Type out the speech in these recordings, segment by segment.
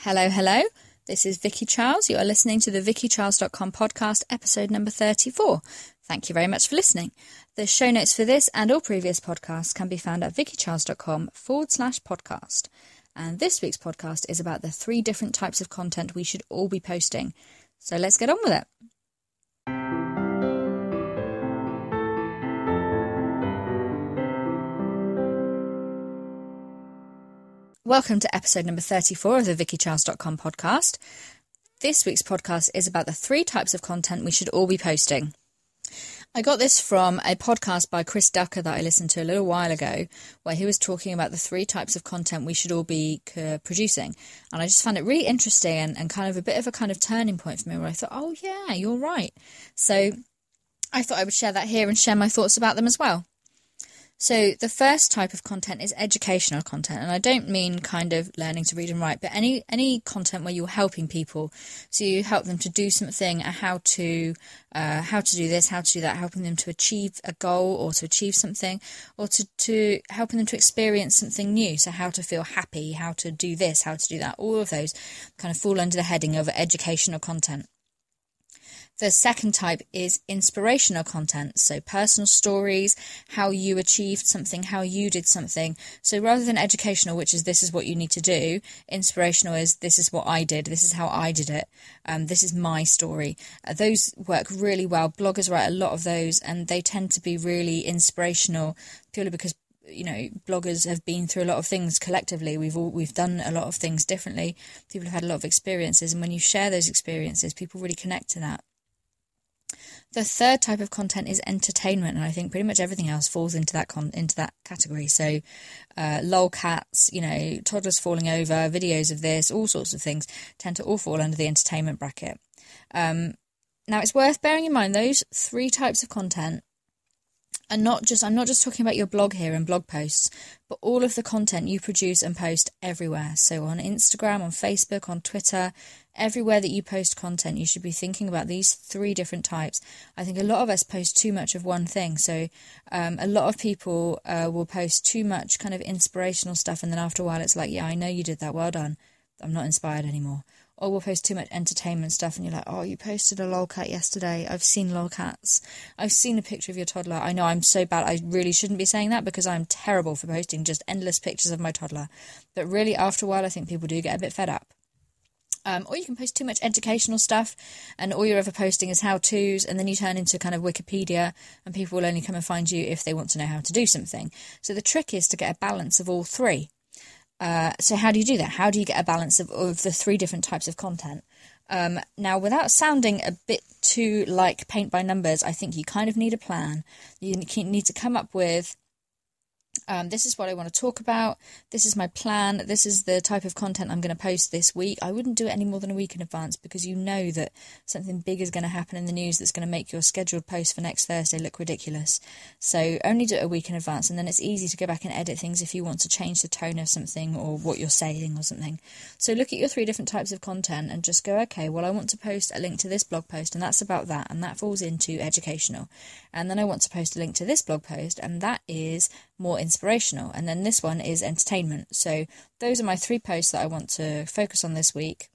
Hello, hello. This is Vicky Charles. You are listening to the vickycharles.com podcast, episode number 34. Thank you very much for listening. The show notes for this and all previous podcasts can be found at vickycharles.com/podcast. And this week's podcast is about the 3 different types of content we should all be posting. So let's get on with it. Welcome to episode number 34 of the vickycharles.com podcast. This week's podcast is about the 3 types of content we should all be posting. I got this from a podcast by Chris Ducker that I listened to a little while ago, where he was talking about the 3 types of content we should all be producing. And I just found it really interesting and kind of a bit of a kind of turning point for me, where I thought, oh yeah, you're right. So I thought I would share that here and share my thoughts about them as well. So the first type of content is educational content, and I don't mean kind of learning to read and write, but any content where you're helping people. So you help them to do something, how to do this, how to do that, helping them to achieve a goal or to achieve something, or to helping them to experience something new. So how to feel happy, how to do this, how to do that. All of those kind of fall under the heading of educational content. The second type is inspirational content, so personal stories, how you achieved something, how you did something. So rather than educational, which is this is what you need to do, inspirational is this is what I did, this is how I did it, this is my story. Those work really well. Bloggers write a lot of those, and they tend to be really inspirational purely because bloggers have been through a lot of things collectively. We've done a lot of things differently. People have had a lot of experiences, and when you share those experiences, people really connect to that. The third type of content is entertainment, and I think pretty much everything else falls into that category. So, lolcats, toddlers falling over, videos of this, all sorts of things tend to all fall under the entertainment bracket. Now, it's worth bearing in mind those 3 types of content. I'm not just talking about your blog here and blog posts, but all of the content you produce and post everywhere. So on Instagram, on Facebook, on Twitter, everywhere that you post content, you should be thinking about these 3 different types. I think a lot of us post too much of one thing. So a lot of people will post too much kind of inspirational stuff, and then after a while it's like, yeah, I know you did that, well done, I'm not inspired anymore. Or we'll post too much entertainment stuff, and you're like, oh, you posted a lolcat yesterday. I've seen lolcats. I've seen a picture of your toddler. I know I'm so bad. I really shouldn't be saying that because I'm terrible for posting just endless pictures of my toddler. But really, after a while, I think people do get a bit fed up. Or you can post too much educational stuff, and all you're ever posting is how-tos, and then you turn into kind of Wikipedia, and people will only come and find you if they want to know how to do something. So the trick is to get a balance of all 3. So how do you do that? How do you get a balance of the 3 different types of content? Now, without sounding a bit too like paint by numbers, I think you kind of need a plan. You need to come up with, this is what I want to talk about, this is my plan, this is the type of content I'm going to post this week. I wouldn't do it any more than a week in advance, because you know that something big is going to happen in the news that's going to make your scheduled post for next Thursday look ridiculous. So only do it a week in advance, and then it's easy to go back and edit things if you want to change the tone of something or what you're saying or something. So look at your 3 different types of content and just go, okay, well, I want to post a link to this blog post, and that's about that, and that falls into educational. And then I want to post a link to this blog post, and that is more inspirational, and then this one is entertainment. So those are my 3 posts that I want to focus on this week.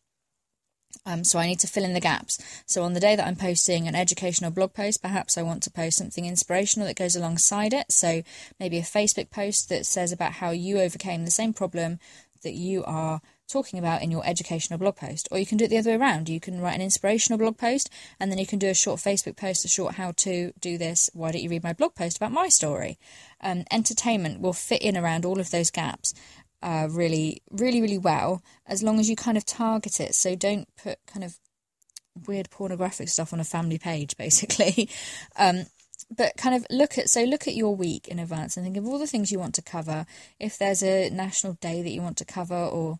So I need to fill in the gaps. So on the day that I'm posting an educational blog post, perhaps I want to post something inspirational that goes alongside it. So maybe a Facebook post that says about how you overcame the same problem that you are talking about in your educational blog post. Or you can do it the other way around. You can write an inspirational blog post, and then you can do a short Facebook post, a short how to do this, why don't you read my blog post about my story. Entertainment will fit in around all of those gaps really, really, really well, as long as you kind of target it. So don't put kind of weird pornographic stuff on a family page, basically. But kind of look at your week in advance and think of all the things you want to cover. If there's a national day that you want to cover, or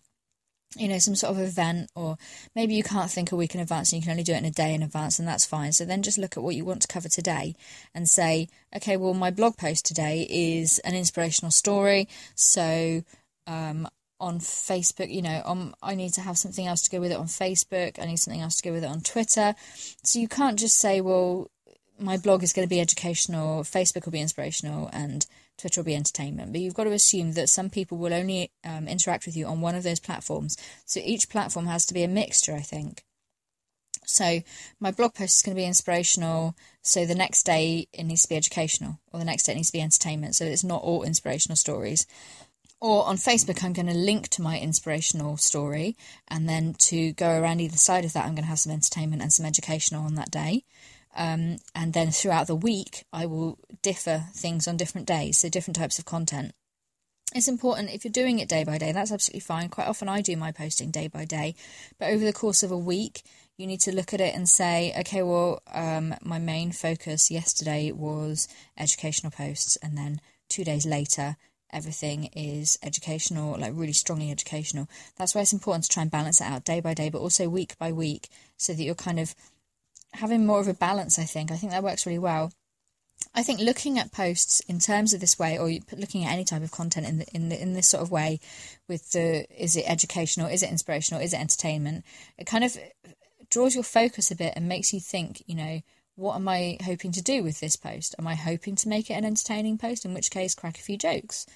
some sort of event, or maybe you can't think a week in advance and you can only do it in a day in advance, and that's fine. So then just look at what you want to cover today and say, okay, well, my blog post today is an inspirational story. So on Facebook, I need to have something else to go with it on Facebook. I need something else to go with it on Twitter. So you can't just say, well, my blog is going to be educational, Facebook will be inspirational, and Twitter will be entertainment. But you've got to assume that some people will only interact with you on one of those platforms. So each platform has to be a mixture, I think. So my blog post is going to be inspirational, so the next day it needs to be educational, or the next day it needs to be entertainment, so it's not all inspirational stories. Or on Facebook, I'm going to link to my inspirational story, and then to go around either side of that, I'm going to have some entertainment and some educational on that day. And then throughout the week, I will differ things on different days, so different types of content. It's important, if you're doing it day by day, that's absolutely fine. Quite often I do my posting day by day, but over the course of a week, you need to look at it and say, okay, well, my main focus yesterday was educational posts, and then 2 days later, everything is educational, like really strongly educational. That's why it's important to try and balance it out day by day, but also week by week, so that you're kind of having more of a balance, I think. I think that works really well. I think looking at posts in terms of this way, or looking at any type of content in this sort of way, with is it educational, is it inspirational, is it entertainment, it kind of draws your focus a bit and makes you think, what am I hoping to do with this post? Am I hoping to make it an entertaining post, in which case crack a few jokes?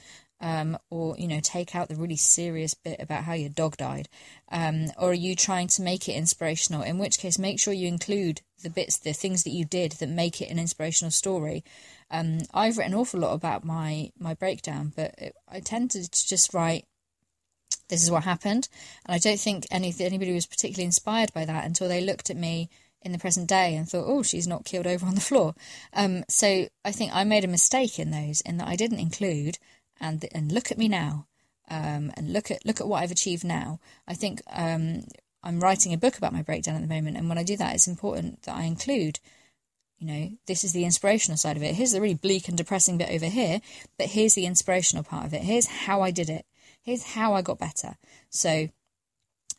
Or, take out the really serious bit about how your dog died? Or are you trying to make it inspirational, in which case make sure you include the things that you did that make it an inspirational story. I've written an awful lot about my breakdown, but I tend to just write, this is what happened. And I don't think anybody was particularly inspired by that until they looked at me in the present day and thought, oh, she's not keeled over on the floor. So I think I made a mistake in that I didn't include, and look at me now, and look at what I've achieved now. I think I'm writing a book about my breakdown at the moment, and when I do that, it's important that I include, this is the inspirational side of it. Here's the really bleak and depressing bit over here, but here's the inspirational part of it. Here's how I did it. Here's how I got better. So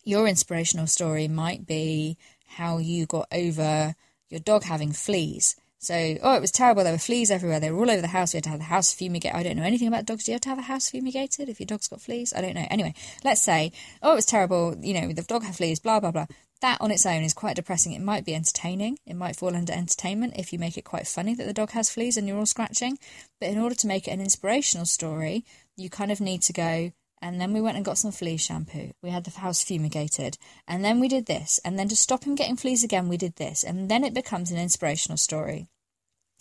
your inspirational story might be how you got over your dog having fleas. So, it was terrible. There were fleas everywhere. They were all over the house. We had to have the house fumigated. I don't know anything about dogs. Do you have to have a house fumigated if your dog's got fleas? I don't know. Anyway, let's say, it was terrible. The dog had fleas, blah, blah, blah. That on its own is quite depressing. It might be entertaining. It might fall under entertainment if you make it quite funny that the dog has fleas and you're all scratching. But in order to make it an inspirational story, you kind of need to go, and then we went and got some flea shampoo. We had the house fumigated. And then we did this. And then to stop him getting fleas again, we did this. And then it becomes an inspirational story.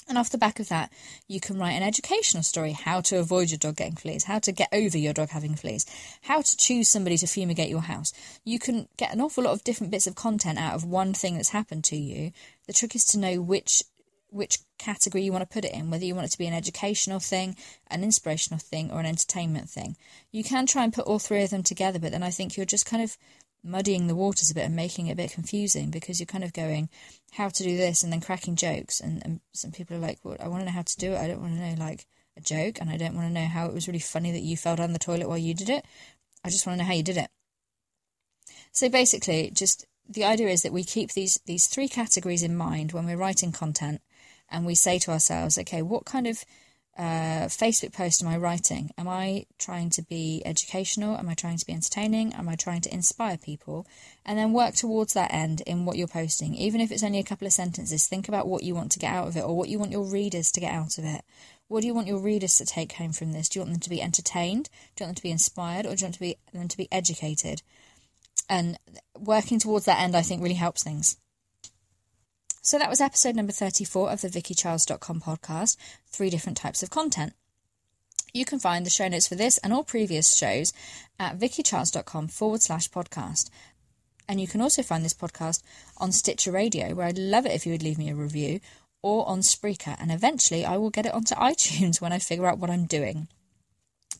And off the back of that, you can write an educational story, how to avoid your dog getting fleas, how to get over your dog having fleas, how to choose somebody to fumigate your house. You can get an awful lot of different bits of content out of one thing that's happened to you. The trick is to know which category you want to put it in, whether you want it to be an educational thing, an inspirational thing, or an entertainment thing. You can try and put all three of them together, but then I think you're just kind of muddying the waters a bit and making it a bit confusing, because you're kind of going, how to do this, and then cracking jokes. And some people are like, well, I want to know how to do it. I don't want to know, like, a joke, and I don't want to know how it was really funny that you fell down the toilet while you did it. I just want to know how you did it. So basically, just the idea is that we keep these three categories in mind when we're writing content, and we say to ourselves, okay, what kind of Facebook post am I writing? Am I trying to be educational? Am I trying to be entertaining? Am I trying to inspire people? And then work towards that end in what you're posting. Even if it's only a couple of sentences, think about what you want to get out of it, or what you want your readers to get out of it. What do you want your readers to take home from this? Do you want them to be entertained? Do you want them to be inspired? Or do you want them to be educated? And working towards that end, I think, really helps things. So that was episode number 34 of the VickyCharles.com podcast, 3 different types of content. You can find the show notes for this and all previous shows at VickyCharles.com/podcast. And you can also find this podcast on Stitcher Radio, where I'd love it if you would leave me a review, or on Spreaker. And eventually I will get it onto iTunes when I figure out what I'm doing.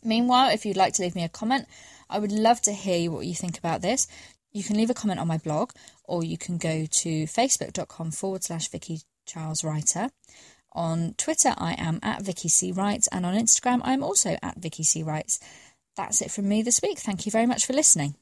Meanwhile, if you'd like to leave me a comment, I would love to hear what you think about this. You can leave a comment on my blog, or you can go to facebook.com/VickyCharlesWriter. On Twitter, I am at VickyCWrites, and on Instagram, I'm also at VickyCWrites. That's it from me this week. Thank you very much for listening.